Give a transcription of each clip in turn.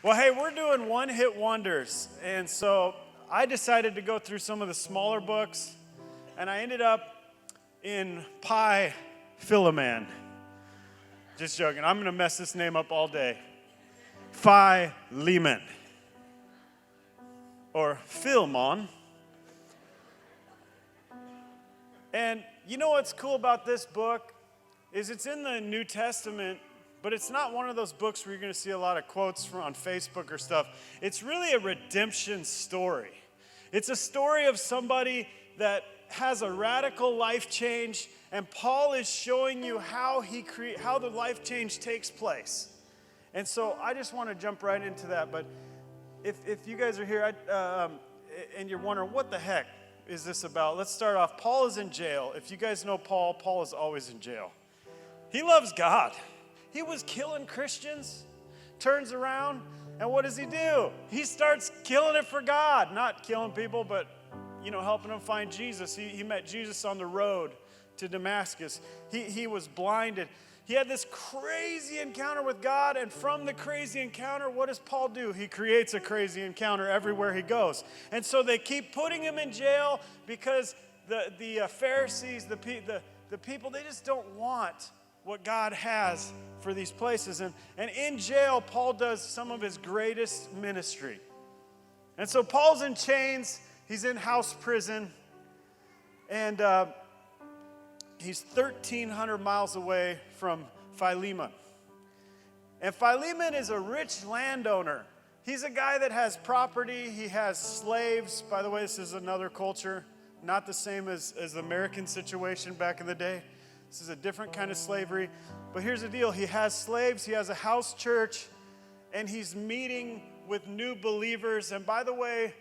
Well, hey, we're doing one-hit wonders, and so I decided to go through some of the smaller books, and I ended up in Philemon. Just joking. I'm going to mess this name up all day. Philemon. Or Philmon. And you know what's cool about this book is it's in the New Testament, but it's not one of those books where you're going to see a lot of quotes from on Facebook or stuff. It's really a redemption story. It's a story of somebody that has a radical life change, and Paul is showing you how the life change takes place. And so I just want to jump right into that. But if you guys are here and you're wondering what the heck is this about, let's start off. Paul is in jail. If you guys know Paul, Paul is always in jail. He loves God. He was killing Christians, turns around, and what does he do? He starts killing it for God. Not killing people, but, helping them find Jesus. He met Jesus on the road to Damascus. He was blinded. He had this crazy encounter with God, and from the crazy encounter, what does Paul do? He creates a crazy encounter everywhere he goes. And so they keep putting him in jail because the Pharisees, the people, they just don't want what God has for these places. And in jail, Paul does some of his greatest ministry. And so Paul's in chains. He's in house prison. And he's 1,300 miles away from Philemon. And Philemon is a rich landowner. He's a guy that has property. He has slaves. By the way, this is another culture, not the same as the American situation back in the day. This is a different kind of slavery. But here's the deal. He has slaves. He has a house church. And he's meeting with new believers. And by the way,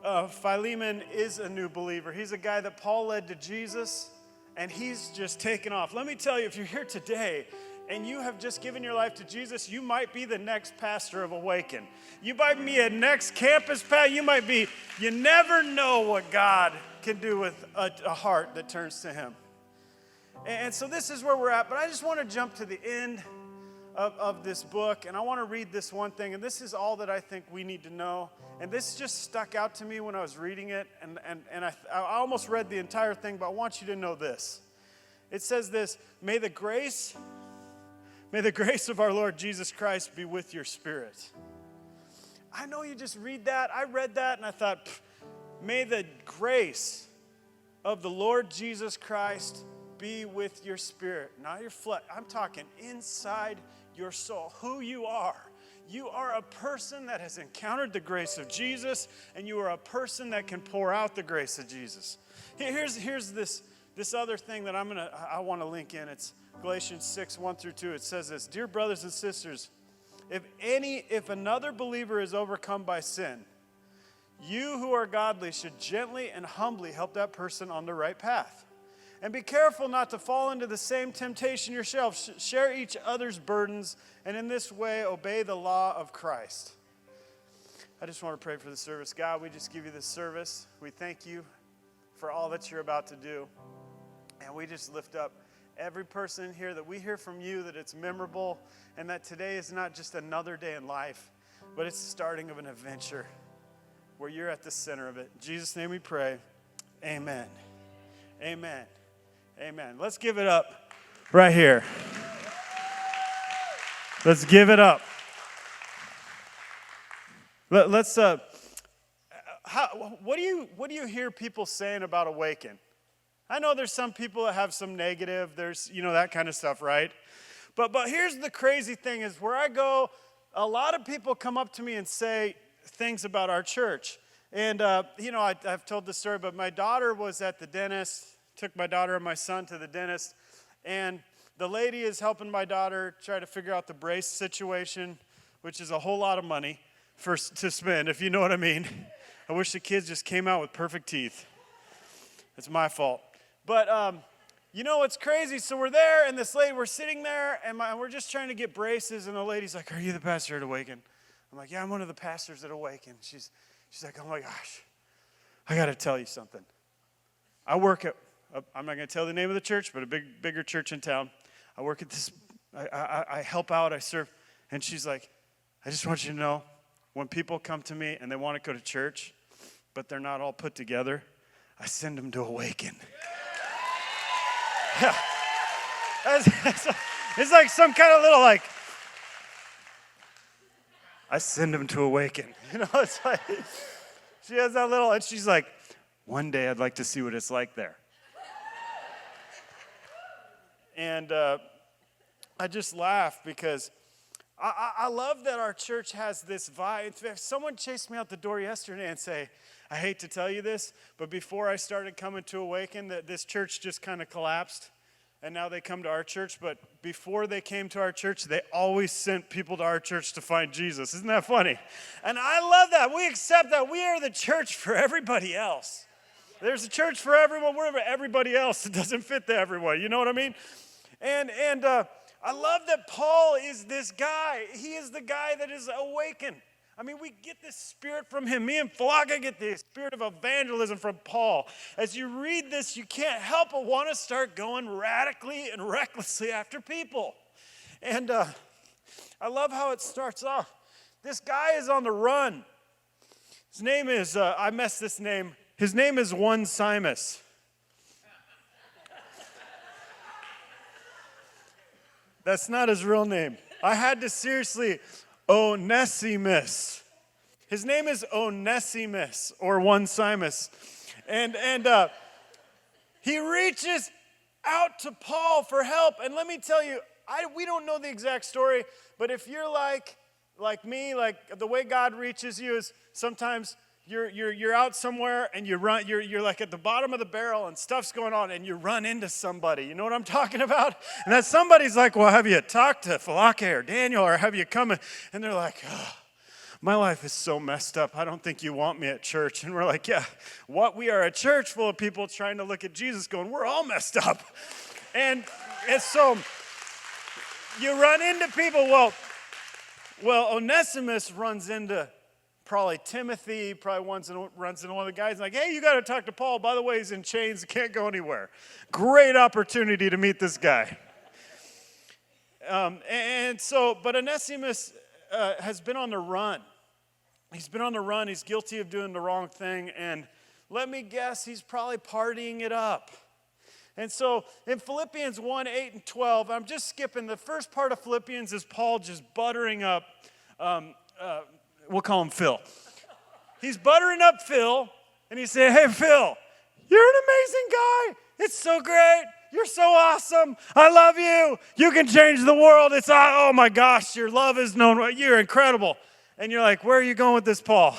Philemon is a new believer. He's a guy that Paul led to Jesus. And he's just taken off. Let me tell you, if you're here today and you have just given your life to Jesus, you might be the next pastor of Awaken. You might be a next campus pastor. You never know what God can do with a heart that turns to him. And so this is where we're at, but I just want to jump to the end of this book, and I want to read this one thing, and this is all that I think we need to know. And this just stuck out to me when I was reading it, and I almost read the entire thing, but I want you to know this. It says this: May the grace of our Lord Jesus Christ be with your spirit. I know you just read that. I read that, and I thought, may the grace of the Lord Jesus Christ be with your spirit, not your flesh. I'm talking inside your soul, who you are. You are a person that has encountered the grace of Jesus, and you are a person that can pour out the grace of Jesus. Here's this other thing that I want to link in. It's Galatians 6, 1-2. It says this: Dear brothers and sisters, if another believer is overcome by sin, you who are godly should gently and humbly help that person on the right path. And be careful not to fall into the same temptation yourselves. Share each other's burdens, and in this way obey the law of Christ. I just want to pray for the service. God, we just give you this service. We thank you for all that you're about to do. And we just lift up every person in here, that we hear from you that it's memorable, and that today is not just another day in life, but it's the starting of an adventure where you're at the center of it. In Jesus' name we pray. Amen. Amen. Amen. Let's give it up right here. Let's give it up. Let's. What do you hear people saying about Awaken? I know there's some people that have some negative. There's that kind of stuff, right? But here's the crazy thing: is where I go, a lot of people come up to me and say things about our church. And I've told this story, but my daughter was at the dentist. Took my daughter and my son to the dentist, and the lady is helping my daughter try to figure out the brace situation, which is a whole lot of money to spend, if you know what I mean. I wish the kids just came out with perfect teeth. It's my fault. But it's crazy. So we're there, and this lady, we're sitting there, and we're just trying to get braces, and the lady's like, "Are you the pastor at Awaken?" I'm like, "Yeah, I'm one of the pastors at Awaken." She's like, "Oh my gosh, I got to tell you something. I work at," I'm not going to tell the name of the church, but a bigger church in town. I work at this, I help out, I serve. And she's like, "I just want you to know, when people come to me and they want to go to church, but they're not all put together, I send them to Awaken. Yeah. It's like some kind of little I send them to Awaken. It's like, she has that little, and she's like, one day I'd like to see what it's like there. And I just laugh because I love that our church has this vibe. In fact, someone chased me out the door yesterday and say, I hate to tell you this, but before I started coming to Awaken, this church just kind of collapsed. And now they come to our church, but before they came to our church, they always sent people to our church to find Jesus. Isn't that funny? And I love that. We accept that. We are the church for everybody else. There's a church for everyone. We're everybody else. It doesn't fit to everyone. You know what I mean? And I love that Paul is this guy. He is the guy that is awakened. I mean, we get this spirit from him. Me and Philippians get the spirit of evangelism from Paul. As you read this, you can't help but want to start going radically and recklessly after people. And I love how it starts off. This guy is on the run. His name is, I messed this name. His name is Onesimus. That's not his real name. I had to seriously... Onesimus. His name is Onesimus or Onesimus. And he reaches out to Paul for help. And let me tell you, we don't know the exact story, but if you're like me, like the way God reaches you is sometimes you're out somewhere and you're like at the bottom of the barrel and stuff's going on and you run into somebody. You know what I'm talking about? And that somebody's like, well, have you talked to Philippians or Daniel, or have you come? And they're like, oh, my life is so messed up. I don't think you want me at church. And we're like, yeah, what? We are a church full of people trying to look at Jesus going, we're all messed up. And so you run into people. Well, Onesimus runs into probably Timothy, runs into one of the guys, like, hey, you got to talk to Paul. By the way, he's in chains, can't go anywhere. Great opportunity to meet this guy. But Onesimus has been on the run. He's been on the run. He's guilty of doing the wrong thing. And let me guess, he's probably partying it up. And so in Philippians 1, 8, and 12, I'm just skipping. The first part of Philippians is Paul just buttering up we'll call him Phil. He's buttering up Phil, and he's saying, hey, Phil, you're an amazing guy. It's so great. You're so awesome. I love you. You can change the world. Oh, my gosh, your love is known. You're incredible. And you're like, where are you going with this, Paul?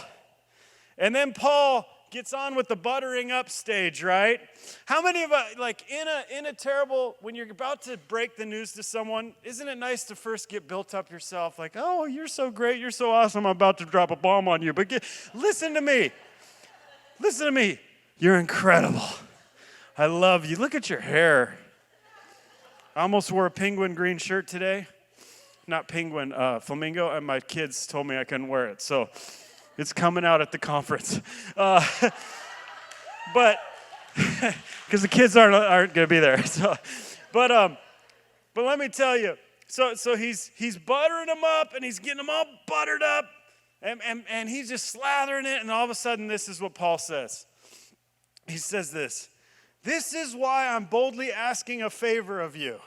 And then Paul gets on with the buttering up stage, right? How many of us, like in a terrible, when you're about to break the news to someone, isn't it nice to first get built up yourself? Like, oh, you're so great, you're so awesome, I'm about to drop a bomb on you. But listen to me. Listen to me. You're incredible. I love you. Look at your hair. I almost wore a penguin green shirt today. Not penguin, flamingo, and my kids told me I couldn't wear it. So it's coming out at the conference. But because the kids aren't going to be there. But let me tell you. So he's buttering them up, and he's getting them all buttered up, and he's just slathering it, and all of a sudden this is what Paul says. He says this. This is why I'm boldly asking a favor of you.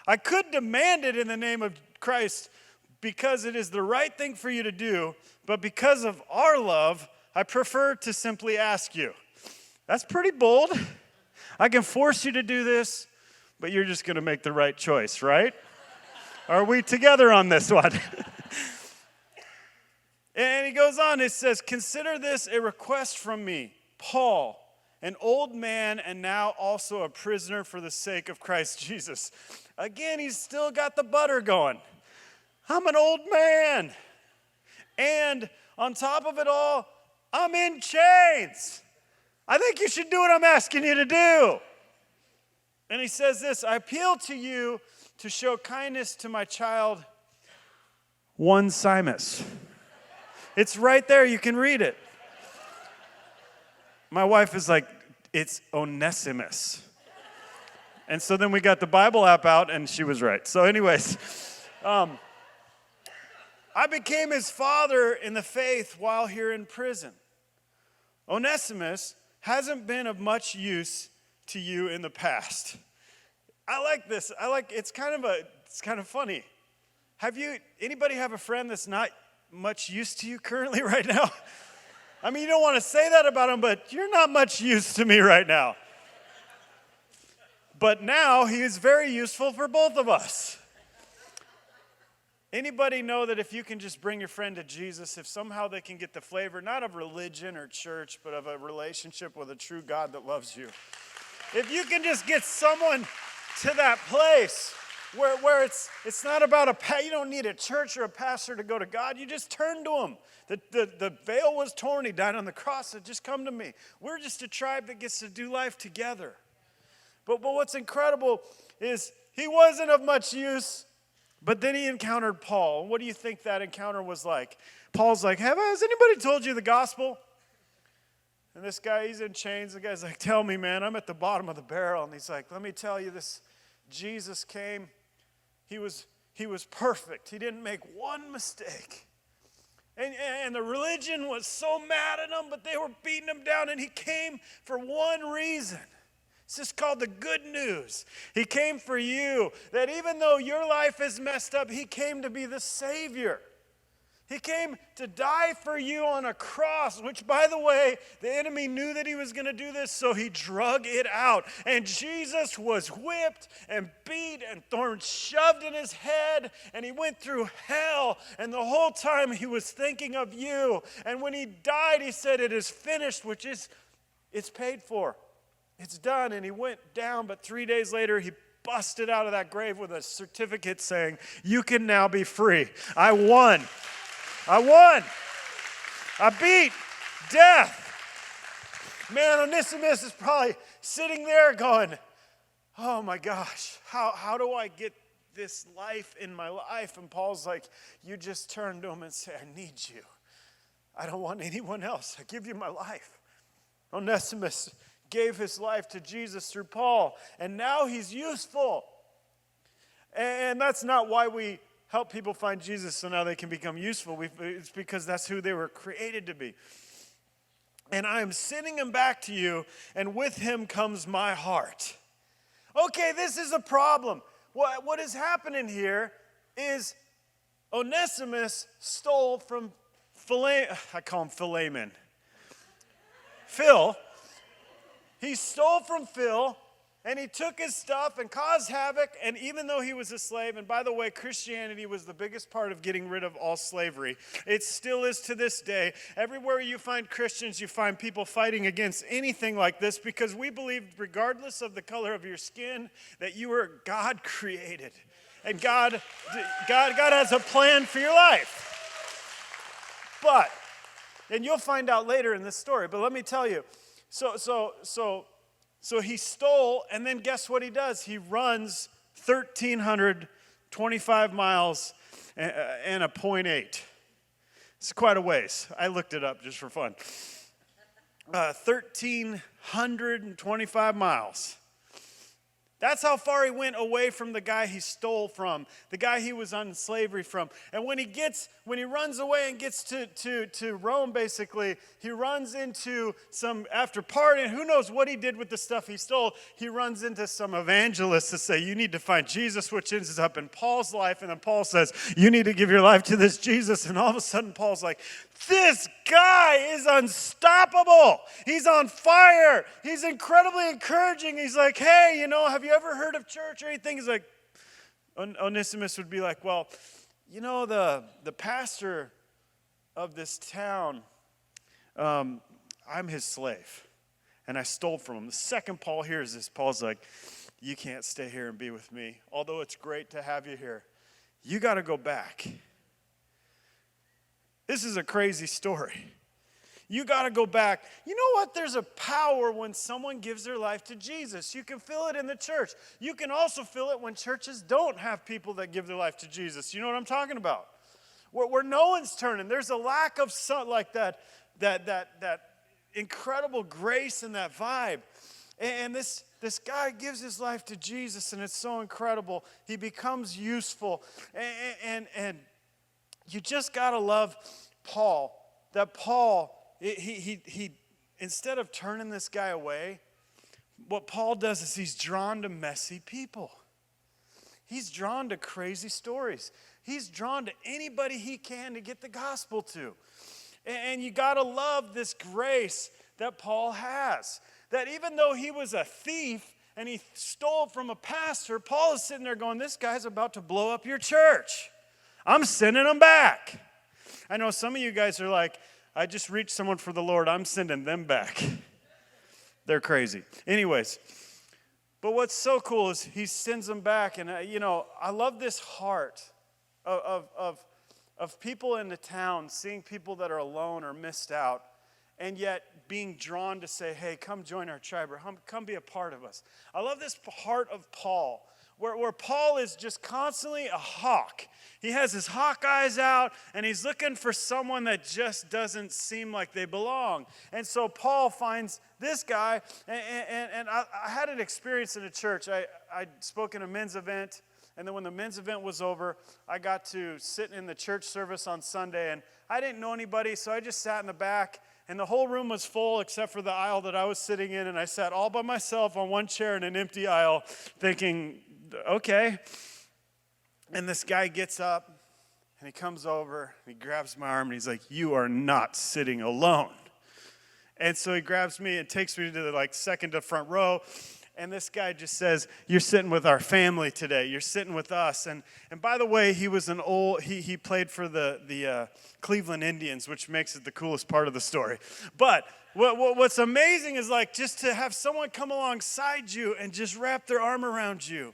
I could demand it in the name of Christ because it is the right thing for you to do, but because of our love, I prefer to simply ask you. That's pretty bold. I can force you to do this, but you're just going to make the right choice, right? Are we together on this one? And he goes on, it says, consider this a request from me, Paul, an old man and now also a prisoner for the sake of Christ Jesus. Again, he's still got the butter going. I'm an old man. And on top of it all, I'm in chains. I think you should do what I'm asking you to do. And he says this, I appeal to you to show kindness to my child, Onesimus. It's right there. You can read it. My wife is like, it's Onesimus. And so then we got the Bible app out, and she was right. So anyways, I became his father in the faith while here in prison. Onesimus hasn't been of much use to you in the past. I like this. It's kind of funny. Anybody have a friend that's not much use to you currently right now? I mean, you don't want to say that about him, but you're not much use to me right now. But now he is very useful for both of us. Anybody know that if you can just bring your friend to Jesus, if somehow they can get the flavor, not of religion or church, but of a relationship with a true God that loves you. If you can just get someone to that place where it's not about you don't need a church or a pastor to go to God. You just turn to him. The veil was torn. He died on the cross. So just come to me. We're just a tribe that gets to do life together. But what's incredible is he wasn't of much use, but then he encountered Paul. What do you think that encounter was like? Paul's like, has anybody told you the gospel? And this guy, he's in chains. The guy's like, tell me, man, I'm at the bottom of the barrel. And he's like, let me tell you, this Jesus came. He was perfect. He didn't make one mistake. And the religion was so mad at him, but they were beating him down. And he came for one reason. It's just called the good news. He came for you. That even though your life is messed up, he came to be the Savior. He came to die for you on a cross, which, by the way, the enemy knew that he was going to do this, so he drug it out. And Jesus was whipped and beat and thorns shoved in his head, and he went through hell. And the whole time he was thinking of you. And when he died, he said, it is finished, which is, it's paid for. It's done. And he went down, but 3 days later, he busted out of that grave with a certificate saying, you can now be free. I won. I beat death. Man, Onesimus is probably sitting there going, oh my gosh, how do I get this life in my life? And Paul's like, you just turn to him and say, I need you. I don't want anyone else. I give you my life. Onesimus gave his life to Jesus through Paul, and now he's useful. And that's not why we help people find Jesus so now they can become useful. It's because that's who they were created to be. And I am sending him back to you, and with him comes my heart. Okay, this is a problem. What is happening here is Onesimus stole from I call him Philemon. Phil. He stole from Phil. And he took his stuff and caused havoc, and even though he was a slave, and by the way, Christianity was the biggest part of getting rid of all slavery. It still is to this day. Everywhere you find Christians, you find people fighting against anything like this because we believe, regardless of the color of your skin, that you were God created. And God has a plan for your life. But, and you'll find out later in this story, but let me tell you, So he stole, and then guess what he does? He runs 1,325 miles and a 0.8. It's quite a ways. I looked it up just for fun. 1,325 miles. That's how far he went away from the guy he stole from, the guy he was on slavery from. And when he runs away and gets to Rome, basically, he runs into after partying, who knows what he did with the stuff he stole, he runs into some evangelists to say, you need to find Jesus, which ends up in Paul's life. And then Paul says, you need to give your life to this Jesus. And all of a sudden, Paul's like, this guy is unstoppable. He's on fire. He's incredibly encouraging. He's like, hey, have you ever heard of church or anything? He's like, Onesimus would be like, well, the pastor of this town, I'm his slave, and I stole from him. The second Paul hears this, Paul's like, you can't stay here and be with me. Although it's great to have you here, you got to go back. This is a crazy story. You got to go back. You know what? There's a power when someone gives their life to Jesus. You can feel it in the church. You can also feel it when churches don't have people that give their life to Jesus. You know what I'm talking about? Where no one's turning. There's a lack of like that incredible grace and that vibe. And this guy gives his life to Jesus, and it's so incredible. He becomes useful. you just got to love Paul. That Paul, he instead of turning this guy away, what Paul does is he's drawn to messy people. He's drawn to crazy stories. He's drawn to anybody he can to get the gospel to. And you got to love this grace that Paul has. That even though he was a thief and he stole from a pastor, Paul is sitting there going, this guy's about to blow up your church. I'm sending him back. I know some of you guys are like, I just reached someone for the Lord. I'm sending them back. They're crazy. Anyways, but what's so cool is he sends them back. And, I love this heart of people in the town, seeing people that are alone or missed out, and yet being drawn to say, hey, come join our tribe, or come be a part of us. I love this heart of Paul, where Paul is just constantly a hawk. He has his hawk eyes out, and he's looking for someone that just doesn't seem like they belong. And so Paul finds this guy, and I had an experience in a church. I spoke in a men's event, and then when the men's event was over, I got to sit in the church service on Sunday, and I didn't know anybody, so I just sat in the back, and the whole room was full except for the aisle that I was sitting in, and I sat all by myself on one chair in an empty aisle thinking, okay. And this guy gets up, and he comes over, and he grabs my arm, and he's like, you are not sitting alone. And so he grabs me and takes me to the second to front row. And this guy just says, you're sitting with our family today. You're sitting with us. And by the way, he was he played for the Cleveland Indians, which makes it the coolest part of the story. But what's amazing is just to have someone come alongside you and just wrap their arm around you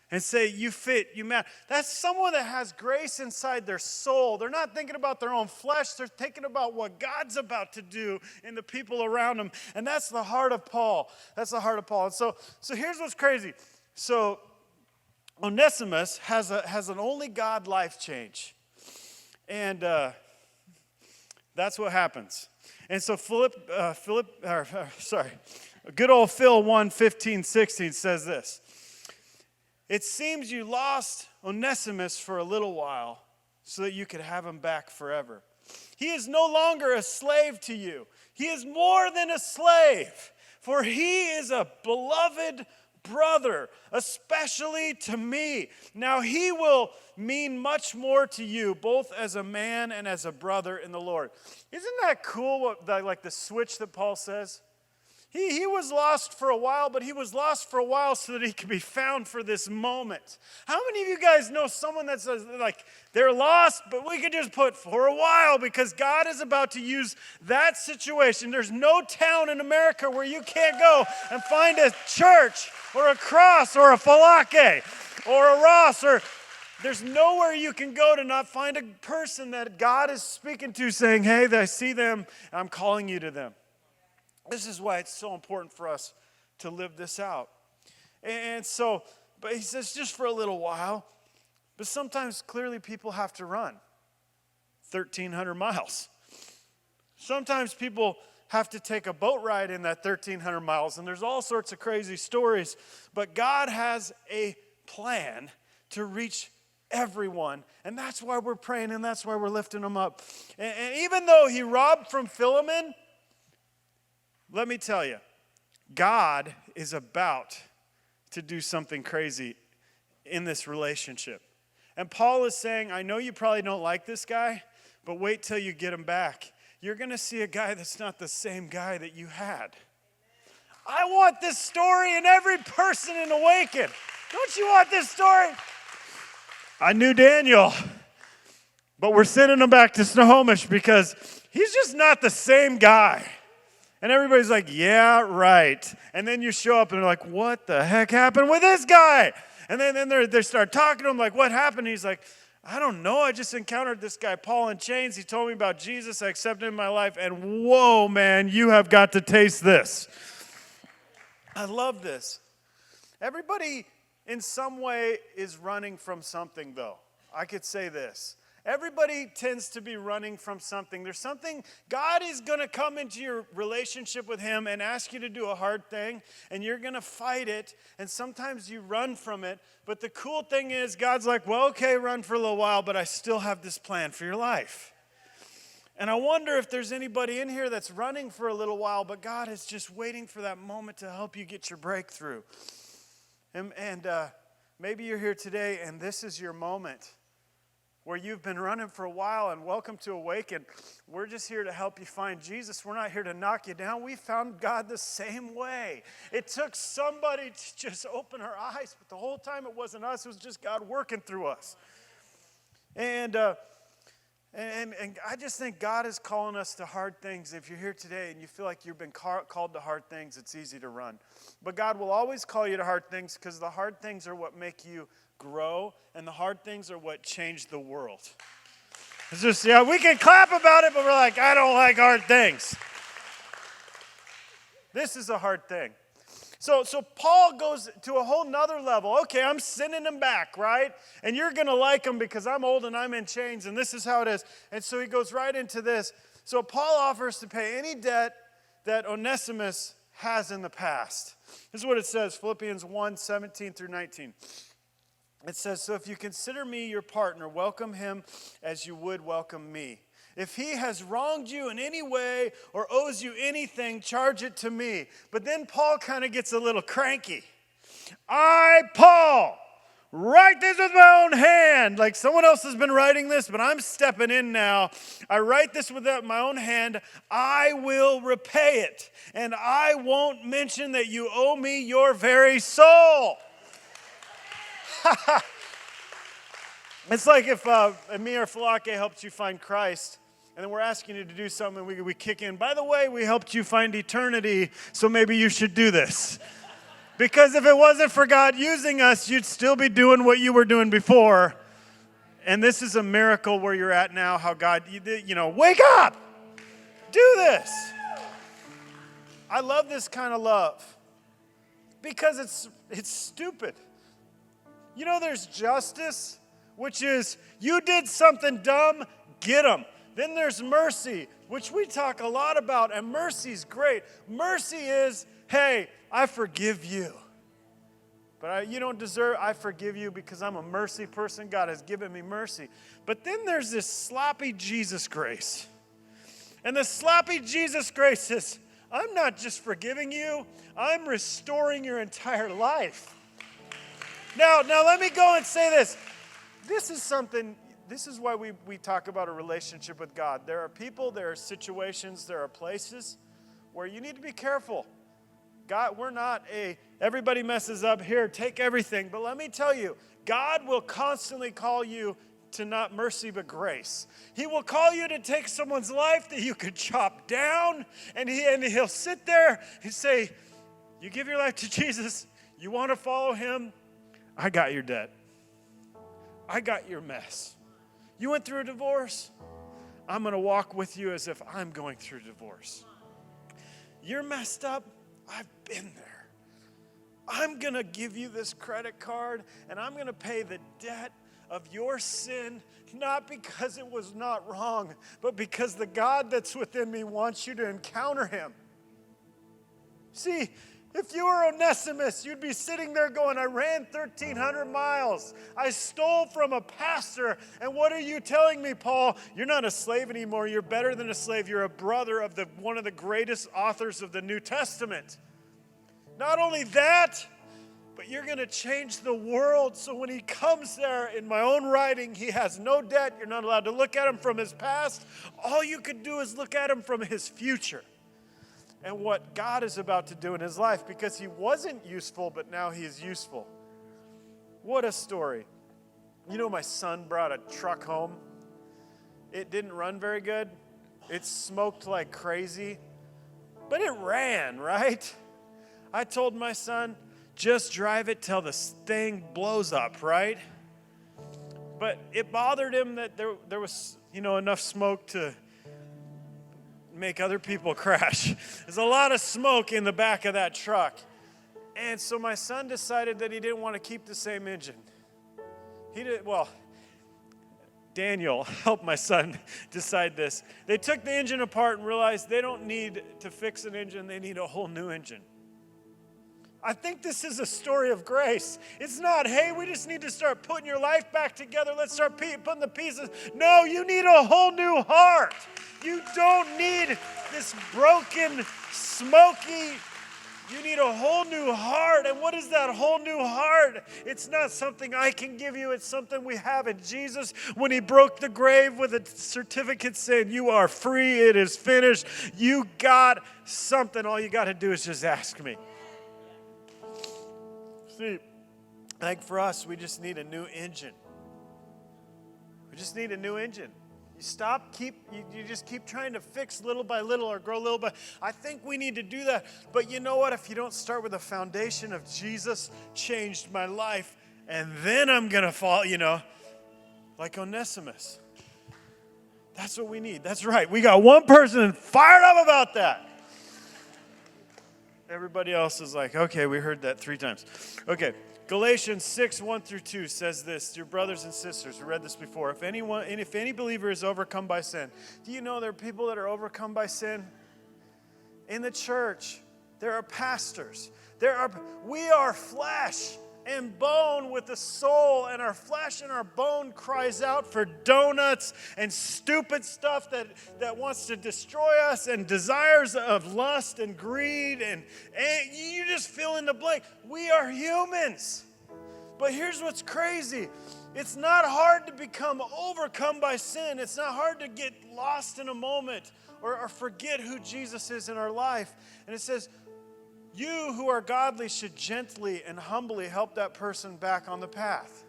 and say, you fit, you matter. That's someone that has grace inside their soul. They're not thinking about their own flesh. They're thinking about what God's about to do in the people around them. And that's the heart of Paul. That's the heart of Paul. And so here's what's crazy. So Onesimus has an only God life change. And that's what happens. And so good old Phil 1:15-16 says this. It seems you lost Onesimus for a little while so that you could have him back forever. He is no longer a slave to you. He is more than a slave, for he is a beloved brother, especially to me. Now he will mean much more to you, both as a man and as a brother in the Lord. Isn't that cool, the switch that Paul says? He was lost for a while, but he was lost for a while so that he could be found for this moment. How many of you guys know someone that's they're lost, but we could just put for a while because God is about to use that situation. There's no town in America where you can't go and find a church or a cross or a falake or a Ross or there's nowhere you can go to not find a person that God is speaking to saying, hey, I see them, and I'm calling you to them. This is why it's so important for us to live this out. And so, but he says just for a little while, but sometimes clearly people have to run 1,300 miles. Sometimes people have to take a boat ride in that 1,300 miles, and there's all sorts of crazy stories, but God has a plan to reach everyone, and that's why we're praying, and that's why we're lifting them up. And even though he robbed from Philemon, let me tell you, God is about to do something crazy in this relationship. And Paul is saying, I know you probably don't like this guy, but wait till you get him back. You're going to see a guy that's not the same guy that you had. I want this story in every person in Awaken. Don't you want this story? I knew Daniel, but we're sending him back to Snohomish because he's just not the same guy. And everybody's like, yeah, right. And then you show up and they're like, what the heck happened with this guy? And then they start talking to him like, what happened? And he's like, I don't know. I just encountered this guy, Paul in chains. He told me about Jesus. I accepted him in my life. And whoa, man, you have got to taste this. I love this. Everybody in some way is running from something, though. I could say this. Everybody tends to be running from something. There's something, God is going to come into your relationship with him and ask you to do a hard thing, and you're going to fight it, and sometimes you run from it. But the cool thing is, God's like, well, okay, run for a little while, but I still have this plan for your life. And I wonder if there's anybody in here that's running for a little while, but God is just waiting for that moment to help you get your breakthrough. And maybe you're here today, and this is your moment where you've been running for a while, and welcome to Awaken. We're just here to help you find Jesus. We're not here to knock you down. We found God the same way. It took somebody to just open our eyes, but the whole time it wasn't us. It was just God working through us. And I just think God is calling us to hard things. If you're here today and you feel like you've been called to hard things, it's easy to run. But God will always call you to hard things, because the hard things are what make you grow, and the hard things are what change the world. It's just, we can clap about it, but we're like, I don't like hard things. This is a hard thing. So Paul goes to a whole nother level. Okay, I'm sending him back, right? And you're going to like him because I'm old and I'm in chains, and this is how it is. And so he goes right into this. So Paul offers to pay any debt that Onesimus has in the past. This is what it says, Philippians 1:17 through 19. It says, so if you consider me your partner, welcome him as you would welcome me. If he has wronged you in any way or owes you anything, charge it to me. But then Paul kind of gets a little cranky. I, Paul, write this with my own hand. Like someone else has been writing this, but I'm stepping in now. I write this with my own hand. I will repay it. And I won't mention that you owe me your very soul. It's like if me or Falake helped you find Christ, and then we're asking you to do something, and we kick in. By the way, we helped you find eternity, so maybe you should do this. Because if it wasn't for God using us, you'd still be doing what you were doing before. And this is a miracle where you're at now, how God, wake up! Do this! I love this kind of love. Because it's stupid. There's justice, which is you did something dumb, get them. Then there's mercy, which we talk a lot about, and mercy's great. Mercy is, hey, I forgive you. But you don't deserve, I forgive you because I'm a mercy person. God has given me mercy. But then there's this sloppy Jesus grace. And the sloppy Jesus grace is, I'm not just forgiving you, I'm restoring your entire life. Now let me go and say this. This is why we talk about a relationship with God. There are people, there are situations, there are places where you need to be careful. God, we're not everybody messes up here, take everything. But let me tell you, God will constantly call you to not mercy but grace. He will call you to take someone's life that you could chop down, and he'll sit there and say, you give your life to Jesus, you want to follow him, I got your debt. I got your mess. You went through a divorce? I'm going to walk with you as if I'm going through divorce. You're messed up? I've been there. I'm going to give you this credit card, and I'm going to pay the debt of your sin, not because it was not wrong, but because the God that's within me wants you to encounter him. See, if you were Onesimus, you'd be sitting there going, I ran 1,300 miles. I stole from a pastor. And what are you telling me, Paul? You're not a slave anymore. You're better than a slave. You're a brother of one of the greatest authors of the New Testament. Not only that, but you're going to change the world. So when he comes there in my own writing, he has no debt. You're not allowed to look at him from his past. All you could do is look at him from his future. And what God is about to do in his life, because he wasn't useful, but now he is useful. What a story. My son brought a truck home. It didn't run very good. It smoked like crazy, but it ran, right? I told my son, just drive it till this thing blows up, right? But it bothered him that there was, enough smoke to make other people crash. There's a lot of smoke in the back of that truck. And so my son decided that he didn't want to keep the same engine. Daniel helped my son decide this. They took the engine apart and realized they don't need to fix an engine, they need a whole new engine. I think this is a story of grace. It's not, hey, we just need to start putting your life back together. Let's start putting the pieces. No, you need a whole new heart. You don't need this broken, smoky. You need a whole new heart. And what is that whole new heart? It's not something I can give you. It's something we have in Jesus when he broke the grave with a certificate saying, you are free. It is finished. You got something. All you got to do is just ask me. See, I think for us, we just need a new engine. We just need a new engine. You just keep trying to fix little by little or grow little by. I think we need to do that. But you know what? If you don't start with the foundation of Jesus changed my life, and then I'm going to fall, like Onesimus. That's what we need. That's right. We got one person fired up about that. Everybody else is like, okay, we heard that 3 times. Okay, Galatians 6, 1 through 2 says this, dear brothers and sisters, we read this before. If any believer is overcome by sin, do you know there are people that are overcome by sin? In the church, there are pastors. We are flesh and bone with a soul, and our flesh and our bone cries out for donuts and stupid stuff that wants to destroy us, and desires of lust and greed, and you just fill in the blank. We are humans. But here's what's crazy. It's not hard to become overcome by sin. It's not hard to get lost in a moment or forget who Jesus is in our life. And it says, you who are godly should gently and humbly help that person back on the path.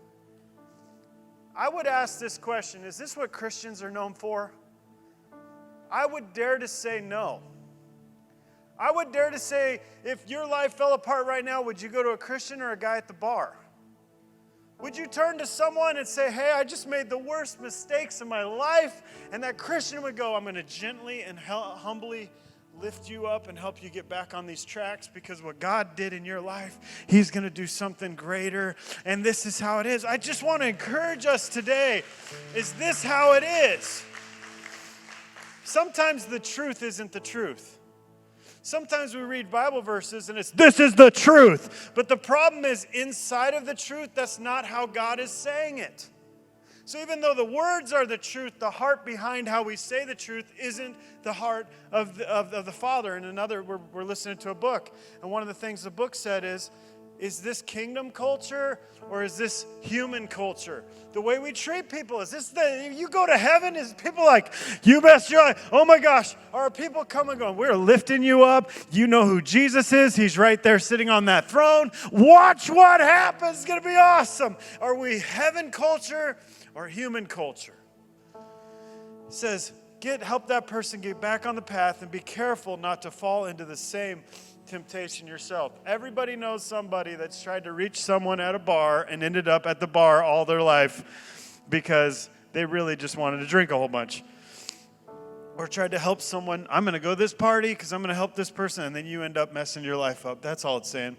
I would ask this question, is this what Christians are known for? I would dare to say no. I would dare to say, if your life fell apart right now, would you go to a Christian or a guy at the bar? Would you turn to someone and say, hey, I just made the worst mistakes in my life? And that Christian would go, I'm going to gently and humbly lift you up and help you get back on these tracks, because what God did in your life, he's going to do something greater. And this is how it is. I just want to encourage us today. Is this how it is? Sometimes the truth isn't the truth. Sometimes we read Bible verses and it's, this is the truth. But the problem is, inside of the truth, that's not how God is saying it. So even though the words are the truth, the heart behind how we say the truth isn't the heart of the Father. And another, we're listening to a book, and one of the things the book said is this kingdom culture or is this human culture? The way we treat people, is this you go to heaven, is people like, you best joy, oh my gosh, are people coming going, we're lifting you up, you know who Jesus is, he's right there sitting on that throne, watch what happens, it's going to be awesome. Are we heaven culture or human culture? It says, help that person get back on the path and be careful not to fall into the same temptation yourself. Everybody knows somebody that's tried to reach someone at a bar and ended up at the bar all their life because they really just wanted to drink a whole bunch. Or tried to help someone, I'm going to go to this party because I'm going to help this person, and then you end up messing your life up. That's all it's saying.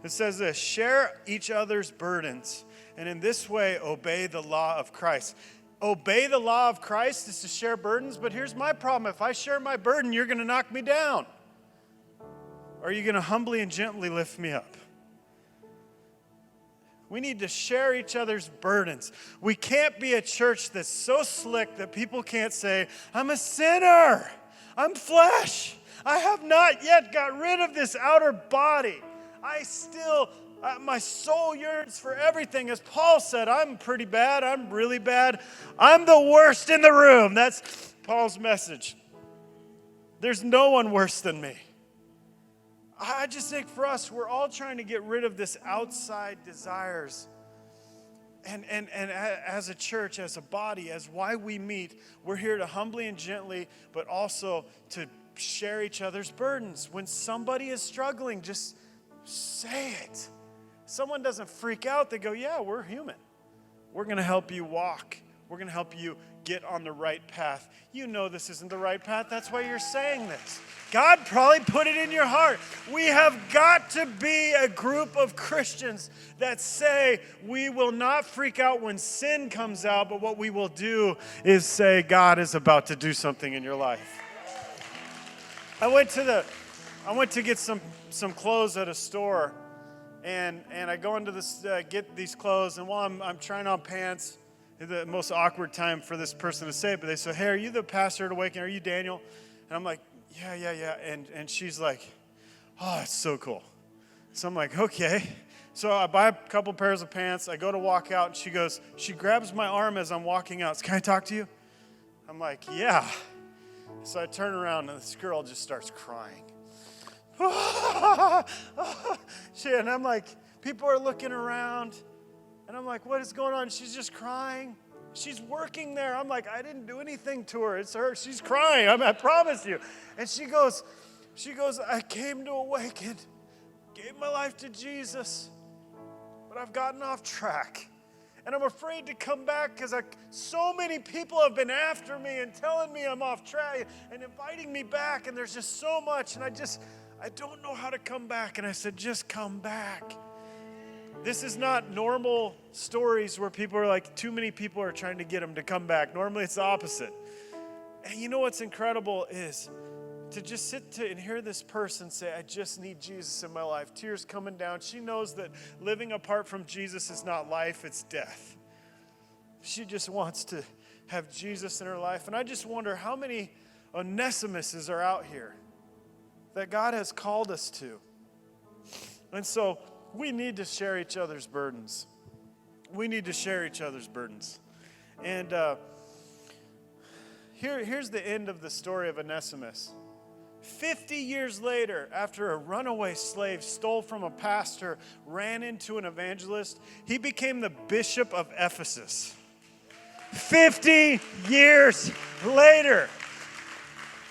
It says this, share each other's burdens, and in this way obey the law of Christ. Obey the law of Christ is to share burdens, but here's my problem. If I share my burden, you're going to knock me down. Or are you going to humbly and gently lift me up? We need to share each other's burdens. We can't be a church that's so slick that people can't say, I'm a sinner. I'm flesh. I have not yet got rid of this outer body. My soul yearns for everything. As Paul said, I'm pretty bad. I'm really bad. I'm the worst in the room. That's Paul's message. There's no one worse than me. I just think for us, we're all trying to get rid of this outside desires. And as a church, as a body, as why we meet, we're here to humbly and gently, but also to share each other's burdens. When somebody is struggling, just say it. Someone doesn't freak out. They go, yeah, we're human. We're going to help you walk. We're going to help you get on the right path. You know this isn't the right path. That's why you're saying this. God probably put it in your heart. We have got to be a group of Christians that say we will not freak out when sin comes out, but what we will do is say God is about to do something in your life. I went to get some clothes at a store, and I go into this get these clothes, and while I'm trying on pants, the most awkward time for this person to say it, but they say, "Hey, are you the pastor at Awaken? Are you Daniel?" And I'm like, yeah. And she's like, "Oh, it's so cool." So I'm like, okay. So I buy a couple pairs of pants. I go to walk out, and she grabs my arm as I'm walking out. "Can I talk to you?" I'm like, "Yeah." So I turn around, and this girl just starts crying. And I'm like, people are looking around. And I'm like, what is going on? She's just crying. She's working there. I'm like, I didn't do anything to her. It's her. She's crying. I promise you. And she goes, "I came to Awaken, gave my life to Jesus, but I've gotten off track. And I'm afraid to come back because so many people have been after me and telling me I'm off track and inviting me back. And there's just so much. And I don't know how to come back." And I said, "Just come back." This is not normal stories where people are like, too many people are trying to get them to come back. Normally it's the opposite. And you know what's incredible is to just sit and hear this person say, "I just need Jesus in my life." Tears coming down. She knows that living apart from Jesus is not life, it's death. She just wants to have Jesus in her life. And I just wonder how many Onesimuses are out here that God has called us to. And so we need to share each other's burdens. We need to share each other's burdens. And here's the end of the story of Onesimus. 50 years later, after a runaway slave stole from a pastor, ran into an evangelist, he became the bishop of Ephesus. 50 years later.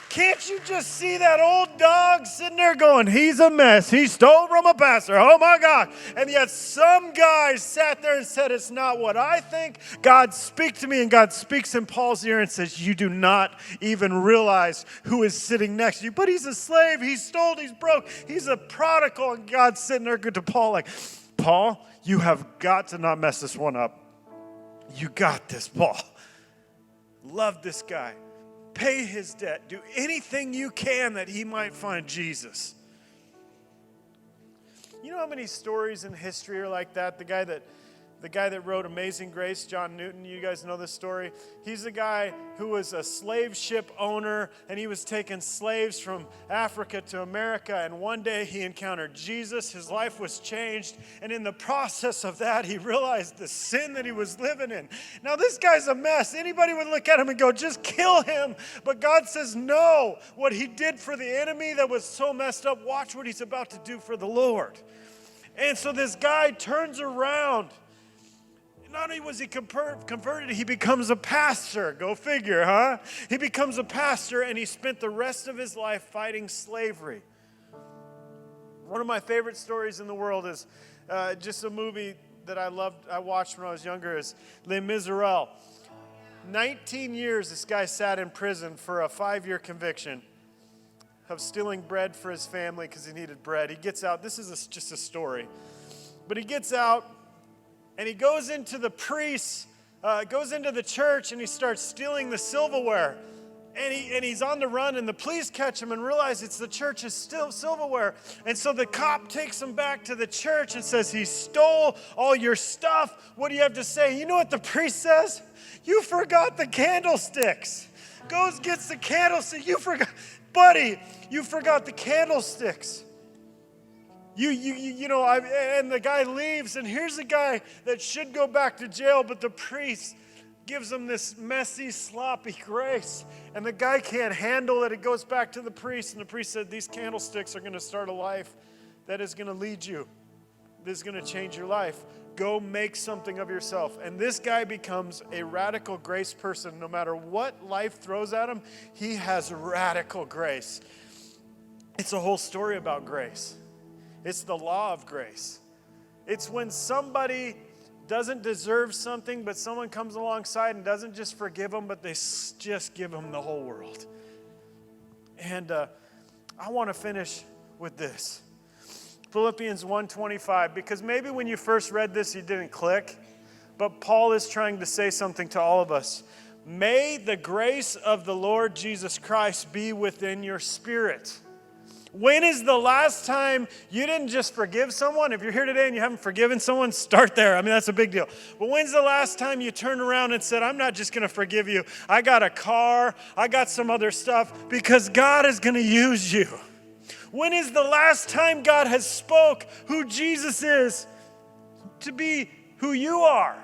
Can't you just see that old dog sitting there going, "He's a mess. He stole from a pastor. Oh my God." And yet some guy sat there and said, "It's not what I think. God speak to me." And God speaks in Paul's ear and says, "You do not even realize who is sitting next to you. But he's a slave. He stole. He's broke. He's a prodigal." And God's sitting there to Paul like, "Paul, you have got to not mess this one up. You got this, Paul. Love this guy. Pay his debt. Do anything you can that he might find Jesus." You know how many stories in history are like that? The guy that wrote Amazing Grace, John Newton, you guys know this story. He's a guy who was a slave ship owner, and he was taking slaves from Africa to America, and one day he encountered Jesus. His life was changed, and in the process of that, he realized the sin that he was living in. Now, this guy's a mess. Anybody would look at him and go, "Just kill him." But God says, no. What he did for the enemy that was so messed up, watch what he's about to do for the Lord. And so this guy turns around. Not only was he converted, he becomes a pastor. Go figure, huh? He becomes a pastor, and he spent the rest of his life fighting slavery. One of my favorite stories in the world is just a movie that I watched when I was younger, is Les Miserables. 19 years this guy sat in prison for a 5-year conviction of stealing bread for his family because he needed bread. He gets out. This is just a story. But he gets out, and he goes into the priests, goes into the church, and he starts stealing the silverware. And he's on the run, and the police catch him and realize it's the church's silverware. And so the cop takes him back to the church and says, "He stole all your stuff. What do you have to say?" You know what the priest says? "You forgot the candlesticks." Goes, gets the candlestick. Buddy, you forgot the candlesticks. And the guy leaves, and here's a guy that should go back to jail, but the priest gives him this messy, sloppy grace, and the guy can't handle it. It goes back to the priest, and the priest said, "These candlesticks are going to start a life that is going to lead you. This is going to change your life. Go make something of yourself." And this guy becomes a radical grace person. No matter what life throws at him, he has radical grace. It's a whole story about grace. It's the law of grace. It's when somebody doesn't deserve something, but someone comes alongside and doesn't just forgive them, but they just give them the whole world. And I want to finish with this. Philippians 1:25, because maybe when you first read this, you didn't click, but Paul is trying to say something to all of us. May the grace of the Lord Jesus Christ be within your spirit. When is the last time you didn't just forgive someone? If you're here today and you haven't forgiven someone, start there. I mean, that's a big deal. But when's the last time you turned around and said, I'm not just going to forgive you. I got a car. I got some other stuff because God is going to use you. When is the last time God has spoke who Jesus is to be who you are?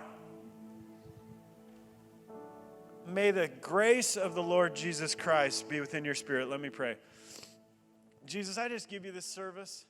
May the grace of the Lord Jesus Christ be within your spirit. Let me pray. Jesus, I just give you this service.